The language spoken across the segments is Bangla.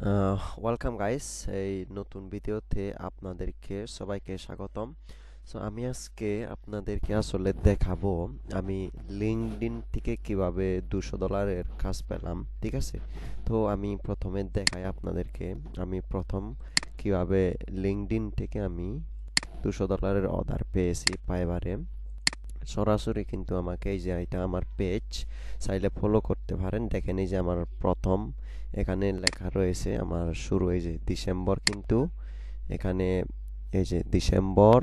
ওয়েলকাম গাইস, এই নতুন ভিডিওতে আপনাদেরকে সবাইকে স্বাগতম। সো আমি আজকে আপনাদেরকে আসলে দেখাবো আমি লিঙ্কডইন থেকে কিভাবে $200 কাজ পেলাম। ঠিক আছে, তো আমি প্রথমে দেখাই আপনাদেরকে আমি প্রথম কিভাবে লিঙ্কডইন থেকে আমি $200 অর্ডার পেয়েছি পাইবারে। সরাসরি কিন্তু আমাকে এই যে এটা আমার পেজ, চাইলে ফলো করতে পারেন। দেখেন এই যে আমার প্রথম এখানে লেখা রয়েছে আমার শুরু এই যে ডিসেম্বর, কিন্তু এখানে এই যে ডিসেম্বর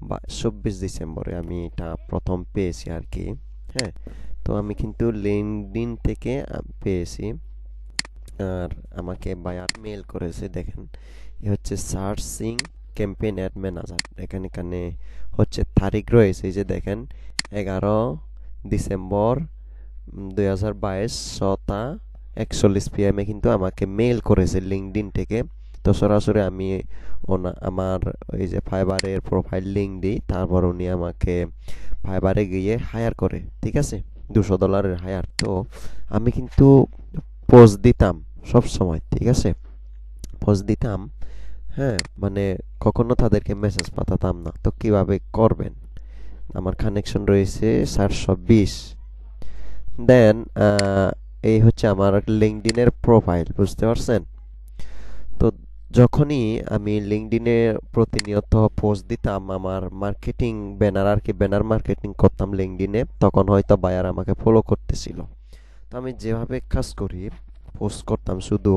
বা 24 ডিসেম্বরে আমি এটা প্রথম পেয়েছি আর কি। হ্যাঁ, তো আমি কিন্তু লিঙ্কডইন থেকে পেয়েছি। আর আমাকে বায়ার মেল করেছে, দেখেন এ হচ্ছে সার্চিং ক্যাম্পেইন অ্যাড ম্যানেজার। এখানে এখানে হচ্ছে তারিখ রয়েছে, এই যে দেখেন 11 ডিসেম্বর 2022 6টা 41 PM কিন্তু আমাকে মেল করেছে লিঙ্কডইন থেকে। তো সরাসরি আমি আমার এই যে ফাইবারের প্রোফাইল লিঙ্ক দিই, তারপর উনি আমাকে ফাইবারে গিয়ে হায়ার করে। ঠিক আছে, $200 হায়ার। তো আমি কিন্তু পোস্ট দিতাম সব সময়, ঠিক আছে, পোস্ট দিতাম। হ্যাঁ, মানে কখনো তাদেরকে মেসেজ পাঠাতাম না। তো কিভাবে করবেন, আমার কানেকশন রয়েছে 420। দেন এই হচ্ছে আমার লিঙ্কডইনের প্রোফাইল, বুঝতে পারছেন? তো যখনই আমি লিঙ্কডইনে প্রতিনিয়ত পোস্ট দিতাম, আমার মার্কেটিং ব্যানার আর কি, ব্যানার মার্কেটিং করতাম লিঙ্কডইনে, তখন হয়তো বায়ার আমাকে ফলো করতেছিল। তো আমি যেভাবে কাজ করি, পোস্ট করতাম শুধু।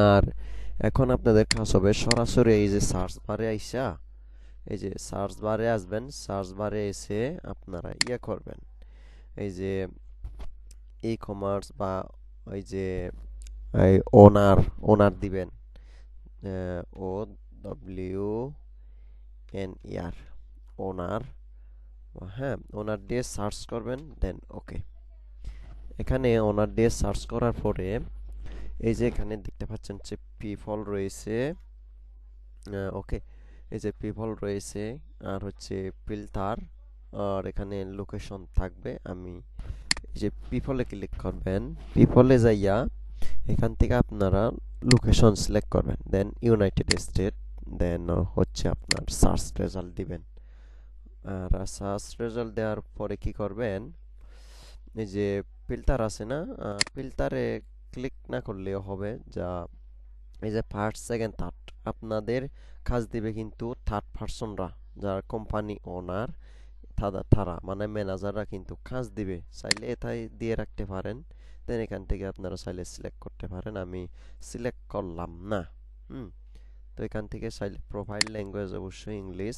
আর এখন আপনাদের কাজ হবে সরাসরি এই যে সার্চ বারে আইসা, এই যে সার্চ বারে আসবেন, সার্চ বারে এসে আপনারা করবেন এই যে ই কমার্স বা ওই যে এই ওনার ওনার দিবেন, OWNER, ওনার। হ্যাঁ, ওনার দিয়ে সার্চ করবেন, দেন ওকে। এখানে ওনার দিয়ে সার্চ করার পরে এই যে এখানে দেখতে পাচ্ছেন যে পিপল রয়েছে। ওকে, এই যে পিপল রয়েছে, আর হচ্ছে ফিল্টার, আর এখানে লোকেশন থাকবে। আমি এই যে পিপলে ক্লিক করবেন, পিপলে যাইয়া এখান থেকে আপনারা লোকেশন সিলেক্ট করবেন, দেন ইউনাইটেড স্টেট, দেন হচ্ছে আপনার সার্চ রেজাল্ট দিবেন। আর সার্চ রেজাল্ট দেওয়ার পরে কি করবেন, এই যে ফিল্টার আছে না, ফিল্টারে ক্লিক না করলেও হবে। যা এই যে ফার্স্ট সেকেন্ড থার্ড আপনাদের কাজ দিবে কিন্তু থার্ড পার্সনরা, যারা কোম্পানি ওনার, তারা মানে ম্যানেজাররা কিন্তু কাজ দিবে। চাইলে এটাই দিয়ে রাখতে পারেন, দেন এখান থেকে আপনারা চাইলে সিলেক্ট করতে পারেন। আমি সিলেক্ট করলাম না। হুম, তো এখান থেকে চাইলে প্রোফাইল ল্যাঙ্গুয়েজ অবশ্যই ইংলিশ,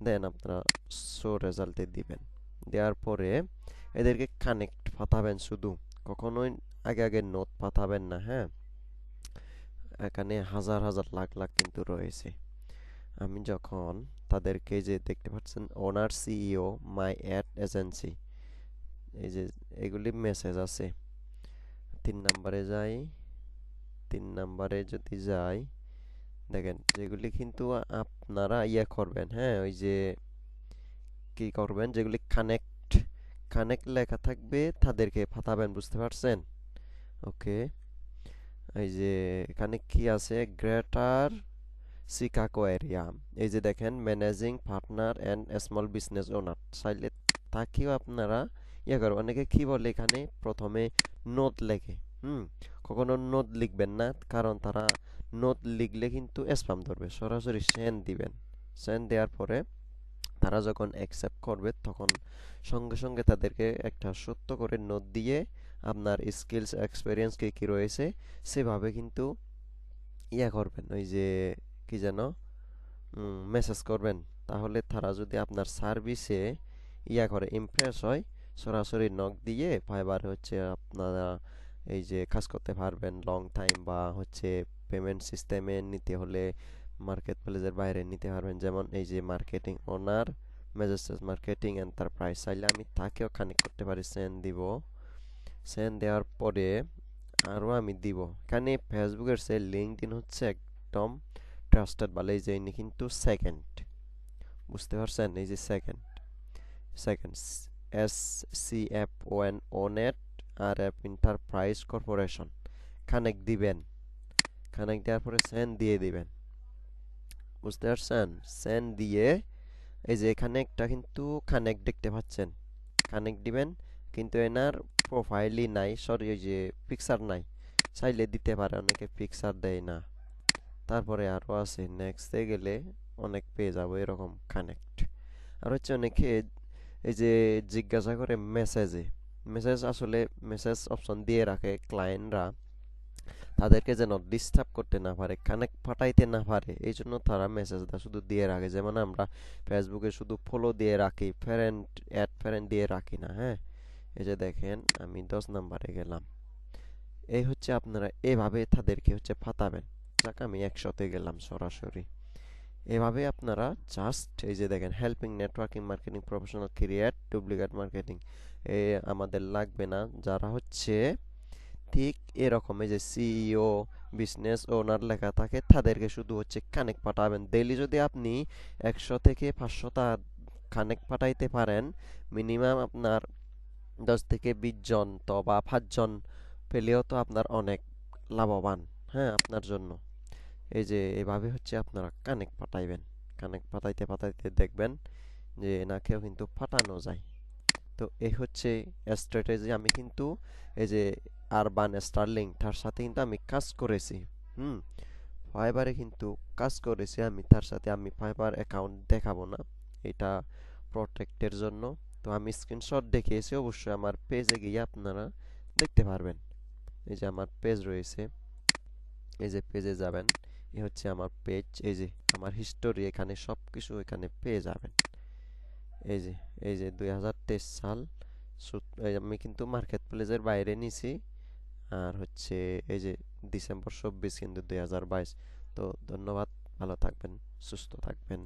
দেন আপনারা শো রেজাল্টে দিবেন। দেওয়ার পরে এদেরকে কানেক্ট পাঠাবেন শুধু, কখনোই আগে আগে নোট পাঠাবেন না। হ্যাঁ, এখানে হাজার হাজার লাখ লাখ কিন্তু রয়েছে। আমি যখন তাদেরকে যে দেখতে পাচ্ছেন ওনার সিইও মাই অ্যাড এজেন্সি, এই যে এগুলি মেসেজ আছে। 3 নম্বরে যাই, 3 নম্বরে যদি যাই, দেখেন যেগুলি কিন্তু আপনারা করবেন। হ্যাঁ, ওই যে কি করবেন, যেগুলি কানেক্ট কানেক্ট লেখা থাকবে তাদেরকে পাঠাবেন, বুঝতে পারছেন? ওকে, এই যে এখানে কি আছে, গ্রেটার শিকাগো এরিয়া, এই যে দেখেন managing partner and small business owner, চাইলে তাকেও আপনারা করো। অনেকে কি বলে এখানে প্রথমে নোট লেখে। কখনো নোট লিখবেন না, কারণ তারা নোট লিখলে কিন্তু স্প্যাম ধরবে। সরাসরি সেন্ড দিবেন, সেন্ড দেওয়ার পরে তারা যখন অ্যাকসেপ্ট করবে, তখন সঙ্গে সঙ্গে তাদেরকে একটা সত্য করে নোট দিয়ে আপনার স্কিলস এক্সপিরিয়েন্স কি কি রয়েছে সেভাবে কিন্তু করবেন, ওই যে কি যেন মেসেজ করবেন। তাহলে তারা যদি আপনার সার্ভিসে করে ইমপ্রেস হয়, সরাসরি নক দিয়ে ফাইবার হচ্ছে আপনারা এই যে কাজ করতে পারবেন লং টাইম, বা হচ্ছে পেমেন্ট সিস্টেমে নিতে হলে মার্কেট প্লেসের বাইরে নিতে পারবেন। যেমন এই যে মার্কেটিং ওনার, ম্যাজেস্টাস মার্কেটিং এন্টারপ্রাইজ, চাইলে আমি তাকেও কানেক্ট করতে পারি, সেন্ড দিব। সেন্ড দেওয়ার পরে আরও আমি দিব। এখানে ফেসবুকের সে লিঙ্কডইন হচ্ছে একদম ট্রাস্টেড বলে, এই যে ইনি কিন্তু সেকেন্ড, বুঝতে পারছেন? এই যে second, second SCFON ওনেট R enterprise corporation, connect দিবেন। কানেক্ট দেওয়ার পরে সেন্ড দিয়ে দিবেন, বুঝতে পারছেন? সেন্ড দিয়ে এই যে এখানে একটা কিন্তু কানেক্ট দেখতে পাচ্ছেন, কানেক্ট দিবেন, কিন্তু এনার প্রোফাইলই নাই, সরি ওই যে পিকচার নাই, চাইলে দিতে পারে, অনেকে পিকচার দেয় না। তারপরে আরও আছে, নেক্সটে গেলে অনেক পেয়ে যাবো এরকম কানেক্ট। আর হচ্ছে অনেকে এই যে জিজ্ঞাসা করে মেসেজে, মেসেজ আসলে মেসেজ অপশন দিয়ে রাখে ক্লায়েন্টরা, তাদেরকে যেন ডিস্টার্ব করতে না পারে, কানেক্ট পাঠাইতে না পারে, এই জন্য তারা মেসেজটা শুধু দিয়ে রাখে। যেমন আমরা ফেসবুকে শুধু ফলো দিয়ে রাখি, ফ্রেন্ড অ্যাড ফ্রেন্ড দিয়ে রাখি না, হ্যাঁ। এই যে দেখেন আমি 10 নম্বরে গেলাম, এই হচ্ছে আপনারা এভাবে তাদেরকে হচ্ছে ফাটাবেন। যাক আমি 100তে গেলাম সরাসরি। এভাবে আপনারা জাস্ট এই যে দেখেন helping networking marketing professional create duplicate marketing, এ আমাদের লাগবে না। যারা হচ্ছে ঠিক এরকম এই যে সিইও বিজনেস ওনার লেখা থাকে, তাদেরকে শুধু হচ্ছে কানেক্ট পাঠাবেন। ডেইলি যদি আপনি 100 থেকে 500টা কানেক্ট পাঠাইতে পারেন, মিনিমাম আপনার 10 থেকে 20 জন তো বা 5 জন পেলেও তো আপনার অনেক লাভবান, হ্যাঁ, আপনার জন্য। এই যে এভাবে হচ্ছে আপনারা কানেক্ট পাঠাইবেন, কানেক্ট পাঠাইতে পাঠাইতে দেখবেন যে এনাকেও কিন্তু পাঠানো যায়। তো এই হচ্ছে স্ট্র্যাটেজি। আমি কিন্তু এই যে আরবান স্টারলিং তার সাথে কিন্তু আমি কাজ করেছি, হুম, ফাইবারে কিন্তু কাজ করেছি আমি তার সাথে। আমি ফাইবার অ্যাকাউন্ট দেখাবো না, এটা প্রোটেক্টের জন্য। তো আমি স্ক্রিনশট দেখিয়েছি, অবশ্যই আমার পেজে গিয়ে আপনারা দেখতে পারবেন। এই যে আমার পেজ রয়েছে, এই যে পেজে যাবেন, এই হচ্ছে আমার পেজ, এই যে আমার হিস্টোরি, এখানে সব কিছু এখানে পেয়ে যাবেন। এই যে এই যে 2023 সাল, আমি কিন্তু মার্কেট প্লেসের বাইরে নিছি। আর হচ্ছে এই যে ডিসেম্বর 24 কিন্তু 2022। তো ধন্যবাদ, ভালো থাকবেন, সুস্থ থাকবেন।